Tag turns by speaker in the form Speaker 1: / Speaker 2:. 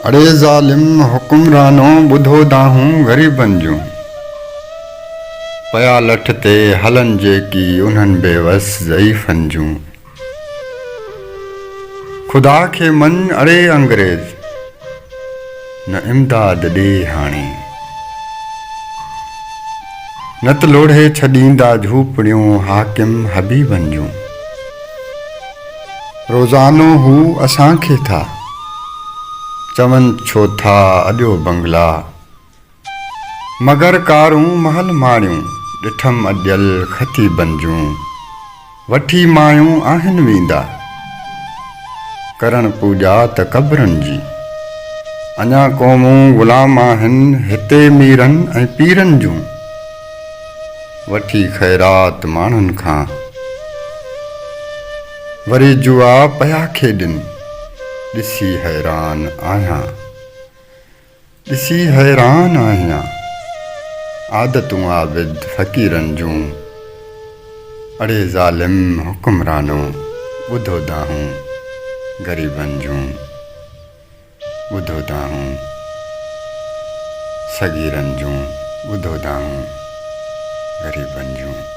Speaker 1: अड़े ज़ालिम हुकुमरानो ॿुधो दाहूं ग़रीबनि जूं पया लठ ते हलन जेकी उन्हनि बेवस ज़ईफ़नि जूं खुदा खे मन अड़े अंग्रेज़ न इमदाद ॾे हाणे न त लोढ़े छॾींदा झूपड़ियूं हाकिम हबीबनि जूं रोज़ानो हू असांखे था चवनि छो था अॼो बंगला मगर कारूं महल माड़ियूं ॾिठम अॼल ख़तीबनि जूं वठी मायूं आहिनि वेंदा करण पूॼा त क़बरनि जी अञा क़ौमूं ग़ुलाम आहिनि हिते मीरनि ऐं पीरनि जूं वठी ख़ैरात माण्हुनि खां वरी जुआ पया खेॾनि ॾिसी हैरान आहियां आदतूं आबिद फ़क़ीरनि जूं अड़े ज़ालिम हुकुमरानो ॿुधो दाहूं ग़रीबनि जूं ॿुधो दाहूं सगीरनि जूं ॿुधो दाहूं ग़रीबनि जूं